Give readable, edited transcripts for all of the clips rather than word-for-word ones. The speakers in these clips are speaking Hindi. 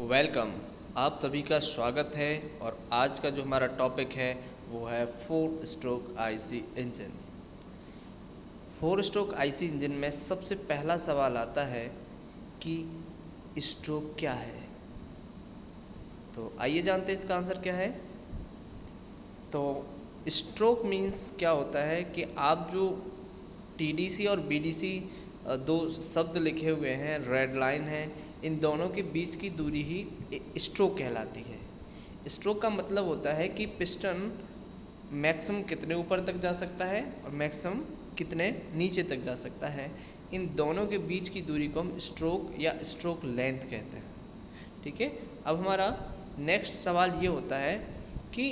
वेलकम। आप सभी का स्वागत है और आज का जो हमारा टॉपिक है वो है 4 stroke IC engine. 4 stroke IC engine में सबसे पहला सवाल आता है कि स्ट्रोक क्या है। तो आइए जानते हैं इसका आंसर क्या है। तो स्ट्रोक मीन्स क्या होता है कि आप जो टीडीसी और बीडीसी दो शब्द लिखे हुए हैं, रेड लाइन है, इन दोनों के बीच की दूरी ही स्ट्रोक कहलाती है। स्ट्रोक का मतलब होता है कि पिस्टन मैक्सिमम कितने ऊपर तक जा सकता है और मैक्सिमम कितने नीचे तक जा सकता है। इन दोनों के बीच की दूरी को हम स्ट्रोक या स्ट्रोक लेंथ कहते हैं। ठीक है। अब हमारा नेक्स्ट सवाल ये होता है कि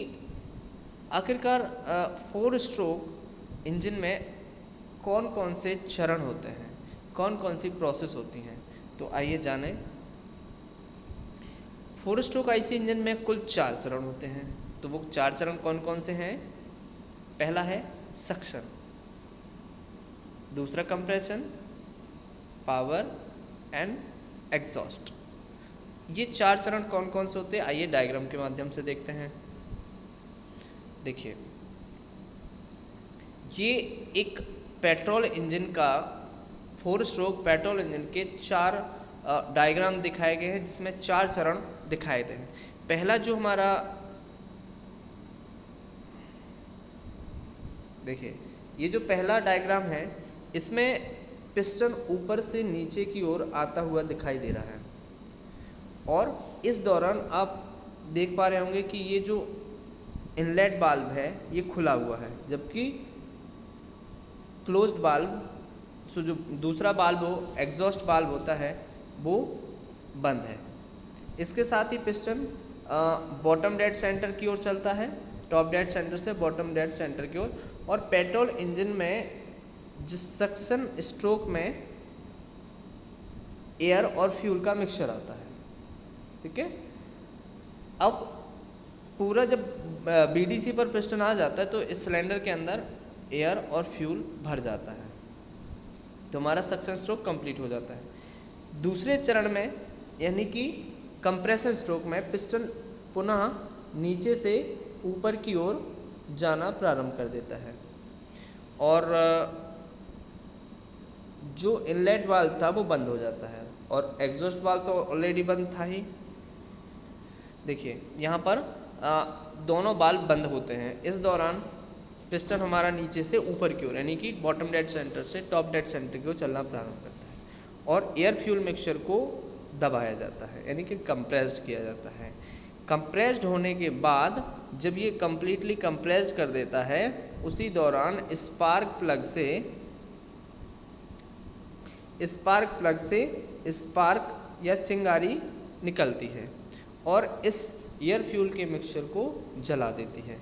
आखिरकार 4 स्ट्रोक इंजन में कौन कौन से चरण होते हैं, कौन कौन सी प्रोसेस होती हैं। तो आइए जानें। 4 स्ट्रोक आईसी इंजन में कुल 4 चरण होते हैं। तो वो 4 चरण कौन कौन से हैं। पहला है सक्शन, दूसरा कंप्रेशन, पावर एंड एग्जॉस्ट। ये 4 चरण कौन कौन से होते हैं आइए डायग्राम के माध्यम से देखते हैं। देखिए, ये एक पेट्रोल इंजन का 4 स्ट्रोक पेट्रोल इंजन के 4 डायग्राम दिखाए गए हैं जिसमें 4 चरण दिखाए गए हैं। पहला जो हमारा देखिए, ये जो पहला डायग्राम है इसमें पिस्टन ऊपर से नीचे की ओर आता हुआ दिखाई दे रहा है और इस दौरान आप देख पा रहे होंगे कि ये जो इनलेट वाल्व है ये खुला हुआ है, जबकि क्लोज्ड वाल्व जो दूसरा वाल्व हो एग्जॉस्ट वाल्व होता है वो बंद है। इसके साथ ही पिस्टन बॉटम डेड सेंटर की ओर चलता है, टॉप डेड सेंटर से बॉटम डेड सेंटर की ओर। और पेट्रोल इंजन में जिस सक्शन स्ट्रोक में एयर और फ्यूल का मिक्सचर आता है। ठीक है। अब पूरा जब बीडीसी पर पिस्टन आ जाता है तो इस सिलेंडर के अंदर एयर और फ्यूल भर जाता है, तो हमारा सक्शन स्ट्रोक कंप्लीट हो जाता है। दूसरे चरण में यानी कि कंप्रेशन स्ट्रोक में पिस्टन पुनः नीचे से ऊपर की ओर जाना प्रारंभ कर देता है और जो इनलेट वाल्व था वो बंद हो जाता है और एग्जॉस्ट वाल्व तो ऑलरेडी बंद था ही। देखिए, यहाँ पर दोनों वाल्व बंद होते हैं। इस दौरान पिस्टन हमारा नीचे से ऊपर की ओर यानी कि बॉटम डेड सेंटर से टॉप डेड सेंटर की ओर चलना प्रारंभ करता है और एयर फ्यूल मिक्सचर को दबाया जाता है यानी कि कंप्रेस्ड किया जाता है। कंप्रेस्ड होने के बाद जब ये कम्प्लीटली कंप्रेस्ड कर देता है उसी दौरान स्पार्क प्लग से स्पार्क या चिंगारी निकलती है और इस एयर फ्यूल के मिक्सचर को जला देती है।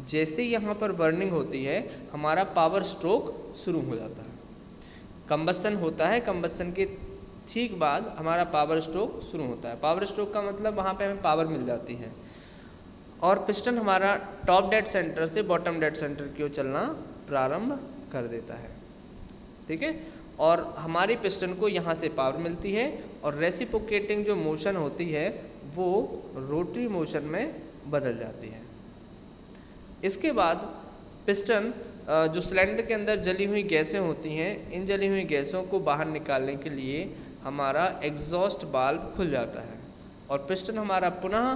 जैसे यहाँ पर बर्निंग होती है हमारा पावर स्ट्रोक शुरू हो जाता है। कंबसन होता है, कंबसन के ठीक बाद हमारा पावर स्ट्रोक शुरू होता है। पावर स्ट्रोक का मतलब वहाँ पे हमें पावर मिल जाती है और पिस्टन हमारा टॉप डेड सेंटर से बॉटम डेड सेंटर की ओर चलना प्रारंभ कर देता है। ठीक है। और हमारी पिस्टन को यहाँ से पावर मिलती है और रेसिप्रोकेटिंग जो मोशन होती है वो रोटरी मोशन में बदल जाती है। इसके बाद पिस्टन जो सिलेंडर के अंदर जली हुई गैसें होती हैं, इन जली हुई गैसों को बाहर निकालने के लिए हमारा एग्जॉस्ट वाल्व खुल जाता है और पिस्टन हमारा पुनः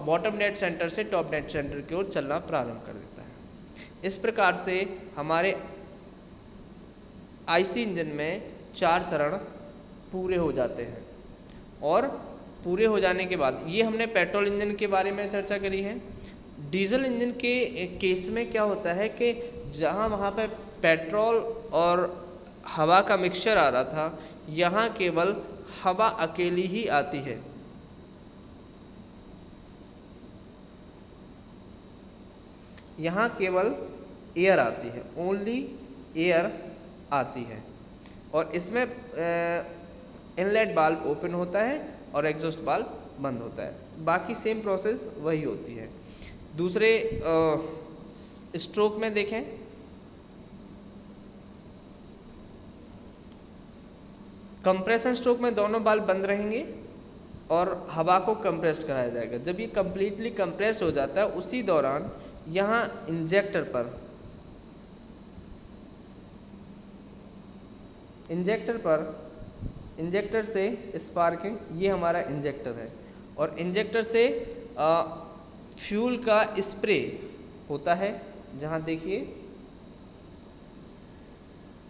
बॉटम डेड सेंटर से टॉप डेड सेंटर की ओर चलना प्रारंभ कर देता है। इस प्रकार से हमारे आईसी इंजन में 4 चरण पूरे हो जाते हैं और पूरे हो जाने के बाद ये हमने पेट्रोल इंजन के बारे में चर्चा करी है। डीजल इंजन के केस में क्या होता है कि जहाँ वहाँ पे पेट्रोल और हवा का मिक्सचर आ रहा था, यहाँ केवल हवा अकेली ही आती है। यहाँ केवल एयर आती है, ओनली एयर आती है और इसमें इनलेट वाल्व ओपन होता है और एग्जॉस्ट वाल्व बंद होता है। बाकी सेम प्रोसेस वही होती है। दूसरे स्ट्रोक में देखें, कंप्रेशन स्ट्रोक में दोनों वाल्व बंद रहेंगे और हवा को कंप्रेस्ड कराया जाएगा। जब ये कम्प्लीटली कंप्रेस्ड हो जाता है उसी दौरान यहाँ इंजेक्टर से स्पार्किंग, ये हमारा इंजेक्टर है, और इंजेक्टर से फ्यूल का स्प्रे होता है। जहाँ देखिए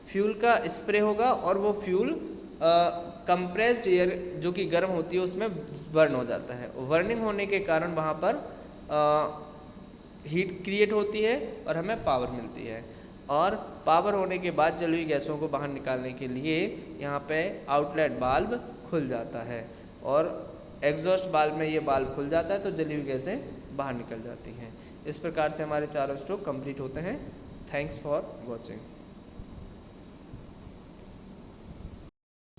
फ्यूल का स्प्रे होगा और वो फ्यूल कंप्रेस्ड एयर जो कि गर्म होती है उसमें बर्न हो जाता है। बर्निंग होने के कारण वहाँ पर हीट क्रिएट होती है और हमें पावर मिलती है। और पावर होने के बाद जली हुई गैसों को बाहर निकालने के लिए यहाँ पे आउटलेट वाल्व खुल जाता है और एग्जॉस्ट वाल्व में ये वाल्व खुल जाता है तो जली हुई गैसें बाहर निकल जाती हैं। इस प्रकार से हमारे चारों स्ट्रोक कंप्लीट होते हैं। Thanks for watching.